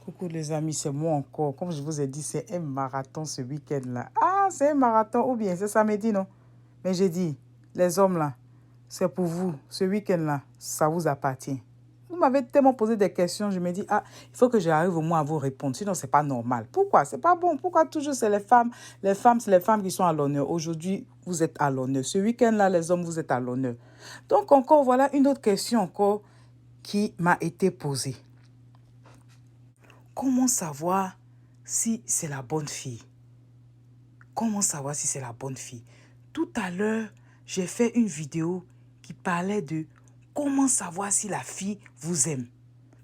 Coucou les amis, c'est moi encore. Comme je vous ai dit, c'est un marathon ce week-end-là. Ah, c'est un marathon ou bien c'est samedi, non? Mais j'ai dit, les hommes là, c'est pour vous. Ce week-end-là, ça vous appartient. Vous m'avez tellement posé des questions, je me dis, ah, il faut que j'arrive au moins à vous répondre, sinon c'est pas normal. Pourquoi? C'est pas bon. Pourquoi toujours c'est les femmes? Les femmes, c'est les femmes qui sont à l'honneur. Aujourd'hui, vous êtes à l'honneur. Ce week-end-là, les hommes, vous êtes à l'honneur. Donc encore, voilà une autre question encore qui m'a été posée. Comment savoir si c'est la bonne fille? Comment savoir si c'est la bonne fille? Tout à l'heure, j'ai fait une vidéo qui parlait de comment savoir si la fille vous aime.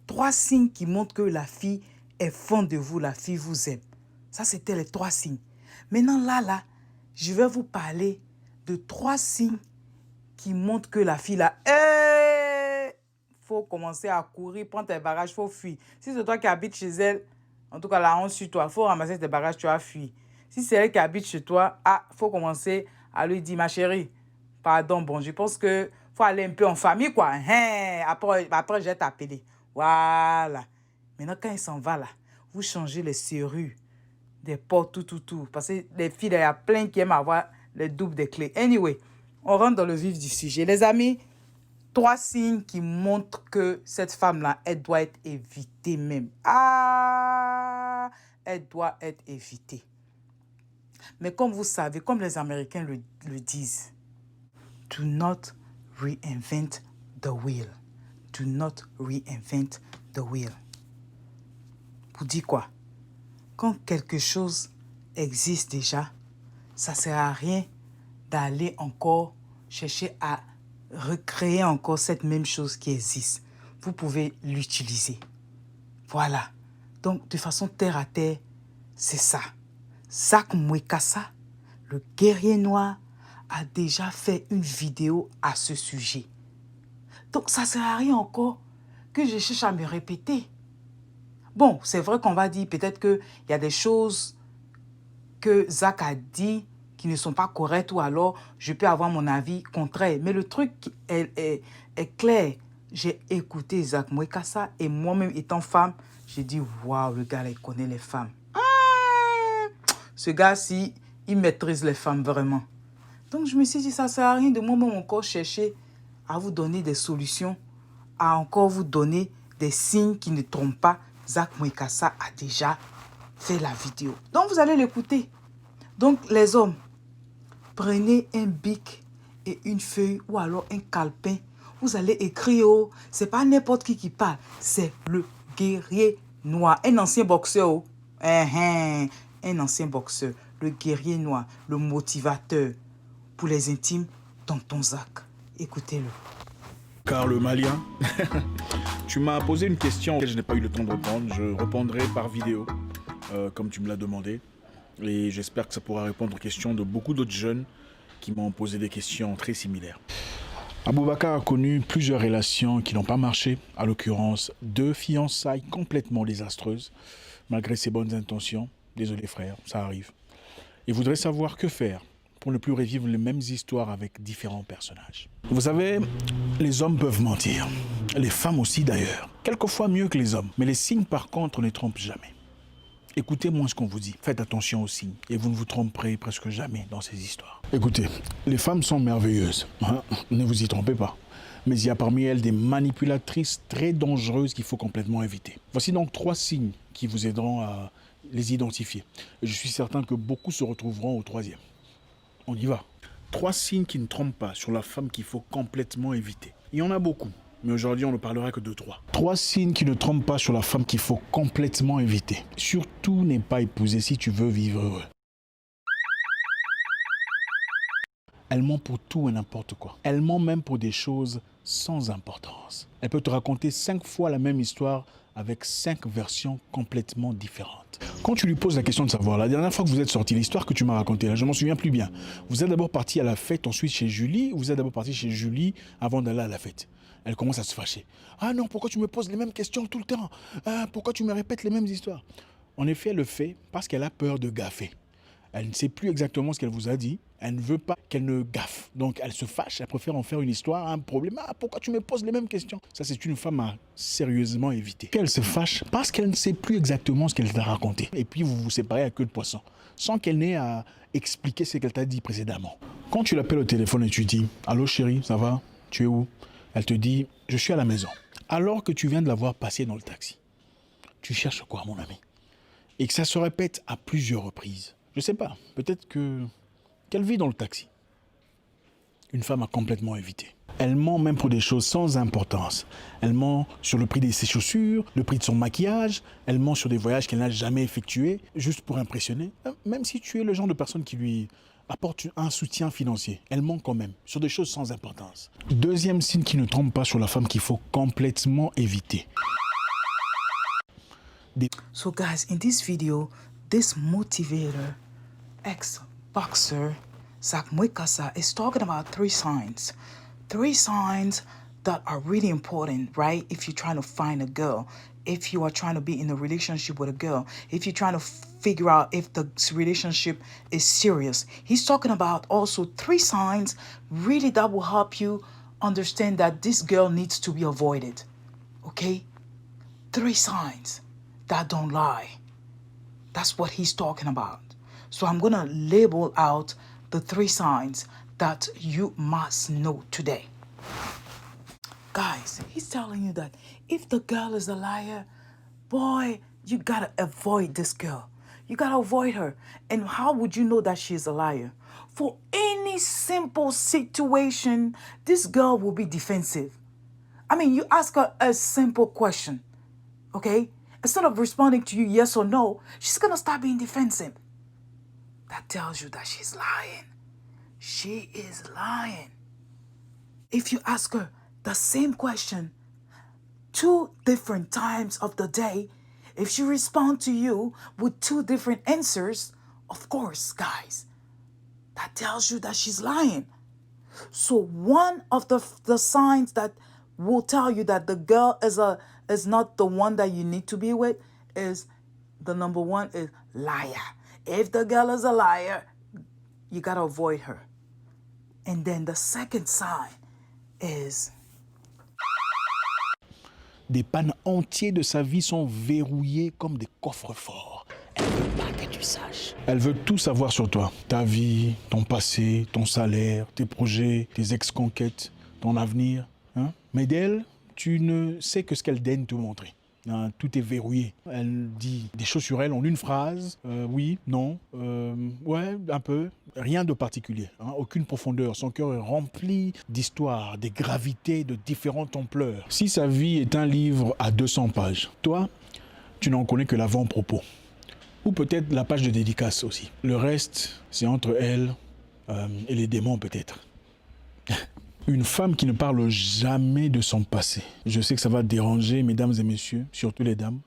3 signes qui montrent que la fille est fan de vous, la fille vous aime. Ça, c'était les 3 signes. Maintenant, là, je vais vous parler de 3 signes qui montrent que la fille, là, faut commencer à courir, prendre tes bagages, faut fuir. Si c'est toi qui habites chez elle, en tout cas, la honte sur toi, faut ramasser tes bagages, tu as fui. Si c'est elle qui habite chez toi, faut commencer à lui dire, ma chérie, pardon, bon, je pense que faut aller un peu en famille, quoi. Hein? Après, je vais t'appeler. Voilà. Maintenant, quand il s'en va, là, vous changez les serrures des portes, tout. Parce que les filles, il y a plein qui aiment avoir les doubles des clés. Anyway, on rentre dans le vif du sujet. Les amis, 3 signes qui montrent que cette femme-là, elle doit être évitée même. Ah, elle doit être évitée. Mais comme vous savez, comme les Américains le disent, do not reinvent the wheel. Do not reinvent the wheel. Vous dites quoi? Quand quelque chose existe déjà, ça ne sert à rien d'aller encore chercher à recréer encore cette même chose qui existe. Vous pouvez l'utiliser. Voilà. Donc, de façon terre à terre, c'est ça. Zach Mwekassa, le guerrier noir, a déjà fait une vidéo à ce sujet. Donc, ça ne sert à rien encore que je cherche à me répéter. Bon, c'est vrai qu'on va dire peut-être qu'il y a des choses que Zach a dit qui ne sont pas correctes ou alors je peux avoir mon avis contraire. Mais le truc est clair. J'ai écouté Zach Mwekassa et moi-même étant femme, j'ai dit waouh, le gars là, il connaît les femmes. Ce gars-ci, il maîtrise les femmes vraiment. Donc je me suis dit ça ne sert à rien de moi-même encore chercher à vous donner des solutions, à encore vous donner des signes qui ne trompent pas. Zach Mwekassa a déjà fait la vidéo. Donc vous allez l'écouter. Donc les hommes, prenez un bic et une feuille ou alors un calepin. Vous allez écrire, oh, c'est pas n'importe qui parle, c'est le guerrier noir, un ancien boxeur. Oh. Un ancien boxeur, le guerrier noir, le motivateur. Pour les intimes, tonton Zach. Écoutez-le. Car le Malien, tu m'as posé une question auquel je n'ai pas eu le temps de répondre. Je répondrai par vidéo, comme tu me l'as demandé. Et j'espère que ça pourra répondre aux questions de beaucoup d'autres jeunes qui m'ont posé des questions très similaires. Aboubacar a connu plusieurs relations qui n'ont pas marché, à l'occurrence 2 fiançailles complètement désastreuses, malgré ses bonnes intentions. Désolé frère, ça arrive. Il voudrait savoir que faire pour ne plus revivre les mêmes histoires avec différents personnages. Vous savez, les hommes peuvent mentir, les femmes aussi d'ailleurs, quelquefois mieux que les hommes, mais les signes par contre ne trompent jamais. Écoutez-moi ce qu'on vous dit, faites attention aux signes et vous ne vous tromperez presque jamais dans ces histoires. Écoutez, les femmes sont merveilleuses, hein? Ne vous y trompez pas. Mais il y a parmi elles des manipulatrices très dangereuses qu'il faut complètement éviter. Voici donc 3 signes qui vous aideront à les identifier. Et je suis certain que beaucoup se retrouveront au 3e. On y va. 3 signes qui ne trompent pas sur la femme qu'il faut complètement éviter. Il y en a beaucoup, mais aujourd'hui on ne parlera que de 3. 3 signes qui ne trompent pas sur la femme qu'il faut complètement éviter. Surtout ne pas épouser si tu veux vivre heureux. Elle ment pour tout et n'importe quoi. Elle ment même pour des choses sans importance. Elle peut te raconter 5 fois la même histoire avec 5 versions complètement différentes. Quand tu lui poses la question de savoir, la dernière fois que vous êtes sorti, l'histoire que tu m'as racontée, là, je m'en souviens plus bien. Vous êtes d'abord parti à la fête, ensuite chez Julie, ou vous êtes d'abord parti chez Julie avant d'aller à la fête? Elle commence à se fâcher. Ah non, pourquoi tu me poses les mêmes questions tout le temps? Pourquoi tu me répètes les mêmes histoires? En effet, elle le fait parce qu'elle a peur de gaffer. Elle ne sait plus exactement ce qu'elle vous a dit, Elle ne veut pas qu'elle ne gaffe. Donc elle se fâche, elle préfère en faire une histoire, un problème. Ah, pourquoi tu me poses les mêmes questions? Ça, c'est une femme à sérieusement éviter. Elle se fâche parce qu'elle ne sait plus exactement ce qu'elle t'a raconté. Et puis vous vous séparez à queue de poisson, sans qu'elle n'ait à expliquer ce qu'elle t'a dit précédemment. Quand tu l'appelles au téléphone et tu dis « Allô chérie, ça va? Tu es où ?» Elle te dit « Je suis à la maison. » Alors que tu viens de la voir passer dans le taxi. Tu cherches quoi, mon ami? Et que ça se répète à plusieurs reprises. Je sais pas, peut-être qu'elle vit dans le taxi. Une femme a complètement évité. Elle ment même pour des choses sans importance. Elle ment sur le prix de ses chaussures, le prix de son maquillage. Elle ment sur des voyages qu'elle n'a jamais effectués, juste pour impressionner. Même si tu es le genre de personne qui lui apporte un soutien financier, elle ment quand même sur des choses sans importance. Deuxième signe qui ne trompe pas sur la femme qu'il faut complètement éviter. So guys, in this video, this motivator, ex-boxer, Zach Mwikasa is talking about 3 signs. 3 signs that are really important, right? If you're trying to find a girl, if you are trying to be in a relationship with a girl, if you're trying to figure out if the relationship is serious. He's talking about also 3 signs really that will help you understand that this girl needs to be avoided, okay? 3 signs that don't lie. That's what he's talking about. So I'm going to label out the 3 signs that you must know today. Guys, he's telling you that if the girl is a liar, boy, you got to avoid this girl. You got to avoid her. And how would you know that she's a liar? For any simple situation, this girl will be defensive. I mean, you ask her a simple question, okay? Instead of responding to you yes or no, she's going to start being defensive. That tells you that she's lying. She is lying. If you ask her the same question 2 different times of the day, if she responds to you with 2 different answers, of course, guys, that tells you that she's lying. So one of the signs that will tell you that the girl is not the one that you need to be with is the number 1 is liar. If the girl is a liar, you got to avoid her. And then the second sign is des pannes entiers de sa vie sont verrouillés comme des coffres-forts. Elle ne veut pas que tu saches. Elle veut tout savoir sur toi. Ta vie, ton passé, ton salaire, tes projets, tes ex-conquêtes, ton avenir. Hein? Mais d'elle, tu ne sais que ce qu'elle daigne te montrer. Hein, tout est verrouillé. Elle dit des choses sur elle en une phrase. Oui, non, ouais, un peu. Rien de particulier. Hein, aucune profondeur. Son cœur est rempli d'histoires, des gravités de différentes ampleurs. Si sa vie est un livre à 200 pages, toi, tu n'en connais que l'avant-propos. Ou peut-être la page de dédicace aussi. Le reste, c'est entre elle et les démons peut-être. Une femme qui ne parle jamais de son passé. Je sais que ça va déranger, mesdames et messieurs, surtout les dames.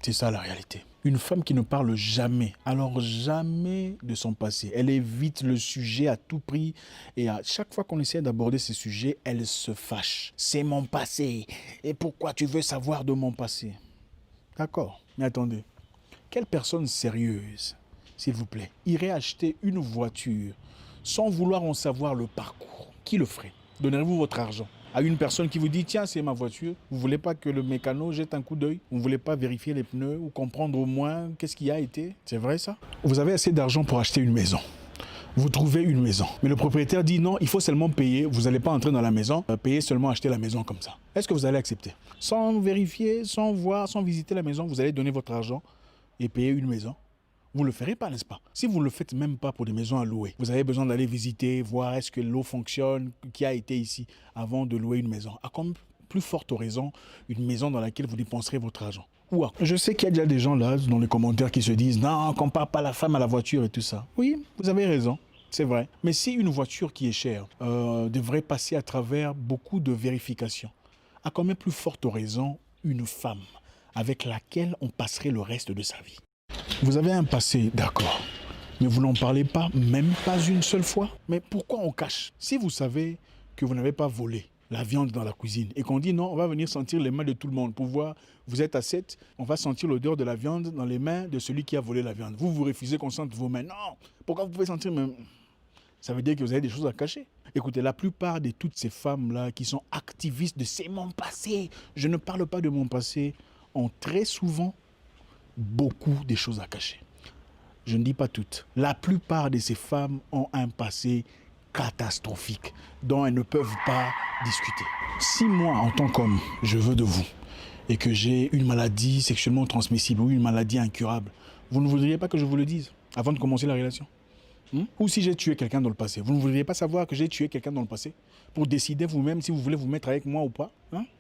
C'est ça la réalité. Une femme qui ne parle jamais, alors jamais de son passé. Elle évite le sujet à tout prix et à chaque fois qu'on essaie d'aborder ce sujet, elle se fâche. C'est mon passé. Et pourquoi tu veux savoir de mon passé? D'accord, mais attendez. Quelle personne sérieuse, s'il vous plaît, irait acheter une voiture sans vouloir en savoir le parcours? Qui le ferait? Donnerez-vous votre argent à une personne qui vous dit « Tiens, c'est ma voiture ». Vous ne voulez pas que le mécano jette un coup d'œil? Vous ne voulez pas vérifier les pneus ou comprendre au moins qu'est-ce qui a été? C'est vrai ça? Vous avez assez d'argent pour acheter une maison. Vous trouvez une maison. Mais le propriétaire dit « Non, il faut seulement payer. Vous n'allez pas entrer dans la maison. Payer seulement acheter la maison comme ça ». Est-ce que vous allez accepter? Sans vérifier, sans voir, sans visiter la maison, vous allez donner votre argent et payer une maison? Vous ne le ferez pas, n'est-ce pas? Si vous ne le faites même pas pour des maisons à louer, vous avez besoin d'aller visiter, voir est-ce que l'eau fonctionne, qui a été ici avant de louer une maison. À comme plus forte raison, une maison dans laquelle vous dépenserez votre argent. Je sais qu'il y a déjà des gens là dans les commentaires qui se disent « Non, on ne compare pas la femme à la voiture et tout ça ». Oui, vous avez raison, c'est vrai. Mais si une voiture qui est chère devrait passer à travers beaucoup de vérifications, à quand même plus forte raison, une femme avec laquelle on passerait le reste de sa vie. Vous avez un passé, d'accord, mais vous n'en parlez pas, même pas une seule fois. Mais pourquoi on cache? Si vous savez que vous n'avez pas volé la viande dans la cuisine et qu'on dit non, on va venir sentir les mains de tout le monde pour voir, vous êtes à 7, on va sentir l'odeur de la viande dans les mains de celui qui a volé la viande. Vous refusez qu'on sente vos mains. Non, pourquoi vous pouvez sentir même? Ça veut dire que vous avez des choses à cacher. Écoutez, la plupart de toutes ces femmes-là qui sont activistes de c'est mon passé, je ne parle pas de mon passé, ont très souvent beaucoup de choses à cacher. Je ne dis pas toutes. La plupart de ces femmes ont un passé catastrophique dont elles ne peuvent pas discuter. Si moi, en tant qu'homme, je veux de vous et que j'ai une maladie sexuellement transmissible ou une maladie incurable, vous ne voudriez pas que je vous le dise avant de commencer la relation? Ou si j'ai tué quelqu'un dans le passé, vous ne voudriez pas savoir que j'ai tué quelqu'un dans le passé pour décider vous-même si vous voulez vous mettre avec moi ou pas?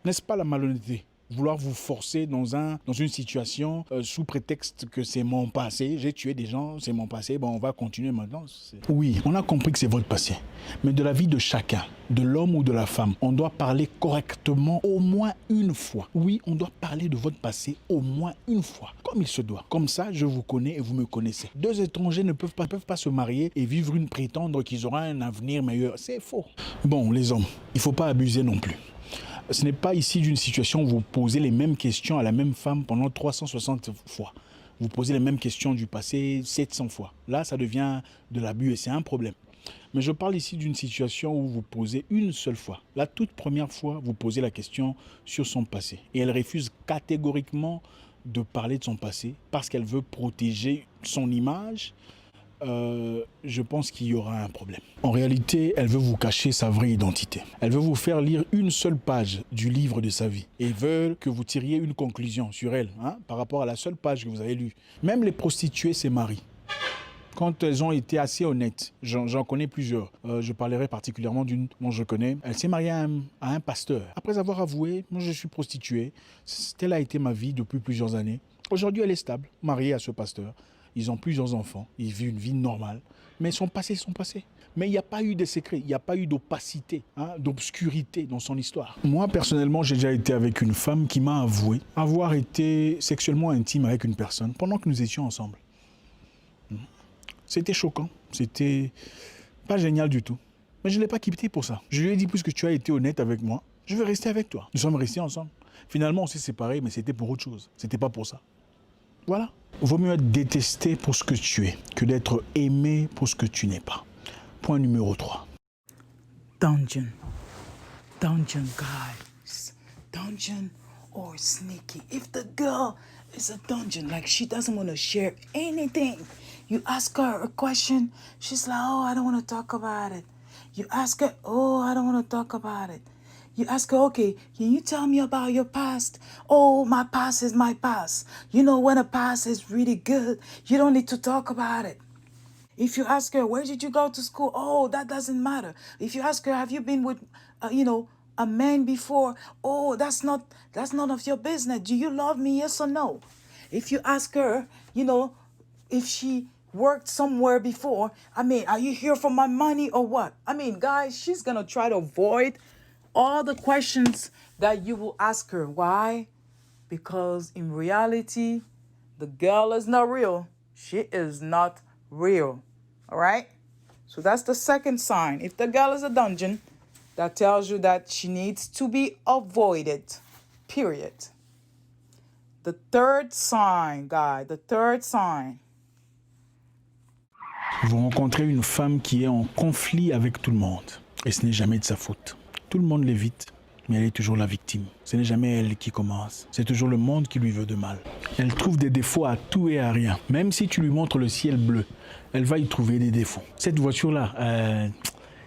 N'est-ce pas la malhonnêteté? Vouloir vous forcer dans une situation sous prétexte que c'est mon passé, j'ai tué des gens, c'est mon passé, bon on va continuer maintenant. Oui, on a compris que c'est votre passé, mais de la vie de chacun, de l'homme ou de la femme, on doit parler correctement au moins une fois. Oui, on doit parler de votre passé au moins une fois, comme il se doit. Comme ça, je vous connais et vous me connaissez. Deux étrangers ne peuvent pas se marier et vivre prétendre qu'ils auront un avenir meilleur. C'est faux. Bon, les hommes, il ne faut pas abuser non plus. Ce n'est pas ici d'une situation où vous posez les mêmes questions à la même femme pendant 360 fois. Vous posez les mêmes questions du passé 700 fois. Là, ça devient de l'abus et c'est un problème. Mais je parle ici d'une situation où vous posez une seule fois. La toute première fois, vous posez la question sur son passé. Et elle refuse catégoriquement de parler de son passé parce qu'elle veut protéger son image. Je pense qu'il y aura un problème. En réalité, elle veut vous cacher sa vraie identité. Elle veut vous faire lire une seule page du livre de sa vie et veut que vous tiriez une conclusion sur elle par rapport à la seule page que vous avez lue. Même les prostituées se marient. Quand elles ont été assez honnêtes, j'en connais plusieurs. Je parlerai particulièrement d'une dont je connais. Elle s'est mariée à un pasteur. Après avoir avoué, moi je suis prostituée. Telle a été ma vie depuis plusieurs années. Aujourd'hui, elle est stable, mariée à ce pasteur. Ils ont plusieurs enfants, ils vivent une vie normale, mais son passé, son passé. Mais il n'y a pas eu de secret, il n'y a pas eu d'opacité, d'obscurité dans son histoire. Moi, personnellement, j'ai déjà été avec une femme qui m'a avoué avoir été sexuellement intime avec une personne pendant que nous étions ensemble. C'était choquant, c'était pas génial du tout. Mais je ne l'ai pas quitté pour ça. Je lui ai dit, puisque tu as été honnête avec moi, je vais rester avec toi. Nous sommes restés ensemble. Finalement, on s'est séparés, mais c'était pour autre chose. C'était pas pour ça. Voilà. Vaut mieux être détesté pour ce que tu es que d'être aimé pour ce que tu n'es pas. Point numéro 3. Dungeon. Dungeon, guys. Dungeon or sneaky. If the girl is a dungeon, like she doesn't want to share anything, you ask her a question, she's like, oh, I don't want to talk about it. You ask her, oh, I don't want to talk about it. You ask her, okay, can you tell me about your past? Oh, my past is my past. You know, when a past is really good, you don't need to talk about it. If you ask her, where did you go to school? Oh, that doesn't matter. If you ask her, have you been with, a man before? Oh, that's none of your business. Do you love me? Yes or no? If you ask her, if she worked somewhere before, are you here for my money or what? Guys, she's going to try to avoid all the questions that you will ask her. Why? Because in reality, the girl is not real. She is not real. All right? So that's the second sign. If the girl is a dungeon, that tells you that she needs to be avoided. Period. The third sign, guy, the third sign. Vous rencontrez une femme qui est en conflit avec tout le monde. Et ce n'est jamais de sa faute. Tout le monde l'évite, mais elle est toujours la victime. Ce n'est jamais elle qui commence. C'est toujours le monde qui lui veut de mal. Elle trouve des défauts à tout et à rien. Même si tu lui montres le ciel bleu, elle va y trouver des défauts. Cette voiture-là,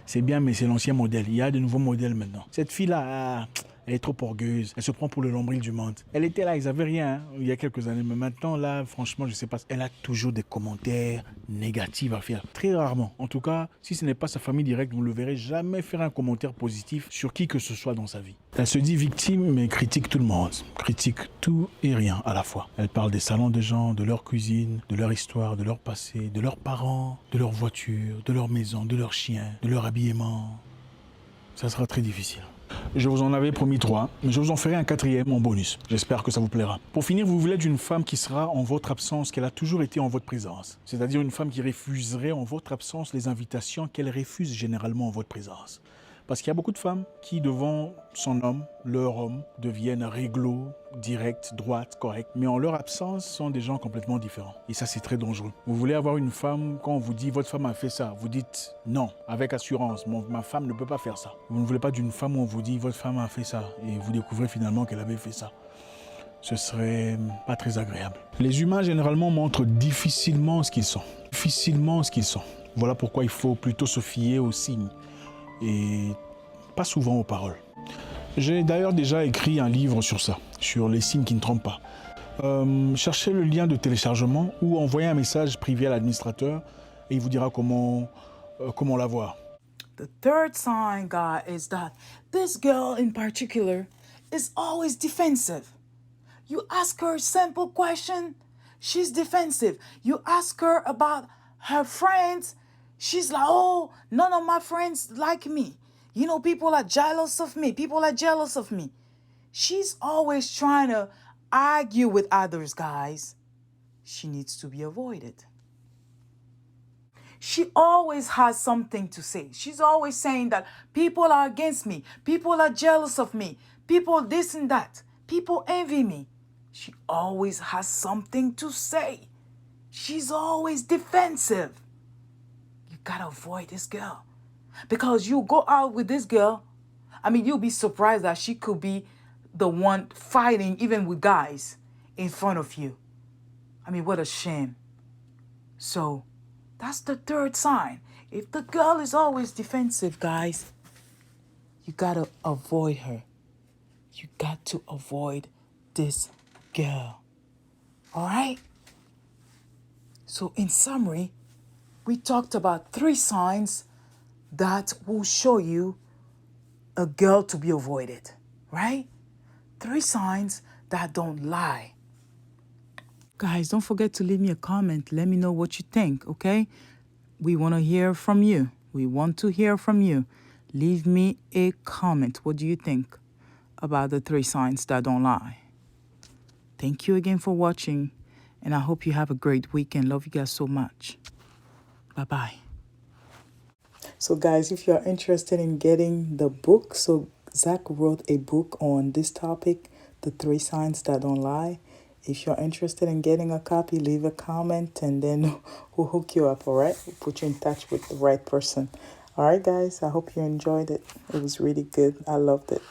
c'est bien, mais c'est l'ancien modèle. Il y a de nouveaux modèles maintenant. Cette fille-là, elle est trop orgueilleuse. Elle se prend pour le nombril du monde. Elle était là, ils n'avaient rien il y a quelques années. Mais maintenant, là, franchement, je ne sais pas. Elle a toujours des commentaires négatifs à faire. Très rarement. En tout cas, si ce n'est pas sa famille directe, vous ne le verrez jamais faire un commentaire positif sur qui que ce soit dans sa vie. Elle se dit victime, mais critique tout le monde. Critique tout et rien à la fois. Elle parle des salons des gens, de leur cuisine, de leur histoire, de leur passé, de leurs parents, de leur voiture, de leur maison, de leurs chiens, de leur habillement. Ça sera très difficile. Je vous en avais promis 3, mais je vous en ferai un 4e en bonus. J'espère que ça vous plaira. Pour finir, vous voulez d'une femme qui sera en votre absence, qu'elle a toujours été en votre présence. C'est-à-dire une femme qui refuserait en votre absence les invitations qu'elle refuse généralement en votre présence. Parce qu'il y a beaucoup de femmes qui, devant son homme, leur homme, deviennent réglo, directs, droites, corrects. Mais en leur absence, sont des gens complètement différents. Et ça, c'est très dangereux. Vous voulez avoir une femme, quand on vous dit « votre femme a fait ça », vous dites « non », avec assurance, « ma femme ne peut pas faire ça ». Vous ne voulez pas d'une femme où on vous dit « votre femme a fait ça » et vous découvrez finalement qu'elle avait fait ça. Ce serait pas très agréable. Les humains, généralement, montrent difficilement ce qu'ils sont. Difficilement ce qu'ils sont. Voilà pourquoi il faut plutôt se fier aux signes et pas souvent aux paroles. J'ai d'ailleurs déjà écrit un livre sur ça, sur les signes qui ne trompent pas. Cherchez le lien de téléchargement ou envoyez un message privé à l'administrateur et il vous dira comment l'avoir. The third sign, God, is that this girl in particular is always defensive. You ask her a simple question, she's defensive. You ask her about her friends, she's like, oh, none of my friends like me. You know, people are jealous of me. People are jealous of me. She's always trying to argue with others, guys. She needs to be avoided. She always has something to say. She's always saying that people are against me. People are jealous of me. People this and that. People envy me. She always has something to say. She's always defensive. You gotta avoid this girl. Because you go out with this girl, I mean, you'll be surprised that she could be the one fighting even with guys in front of you. I mean, what a shame. So, that's the third sign. If the girl is always defensive, guys, you gotta avoid her. You got to avoid this girl. All right? So, in summary, we talked about 3 signs that will show you a girl to be avoided, right? 3 signs that don't lie. Guys, don't forget to leave me a comment. Let me know what you think, okay? We want to hear from you. We want to hear from you. Leave me a comment. What do you think about the 3 signs that don't lie? Thank you again for watching, and I hope you have a great weekend. Love you guys so much. Bye-bye. So guys, if you're interested in getting the book, so Zach wrote a book on this topic, the 3 signs that don't lie. If you're interested in getting a copy, leave a comment and then we'll hook you up, all right? We'll put you in touch with the right person. All right, guys, I hope you enjoyed it. It was really good. I loved it.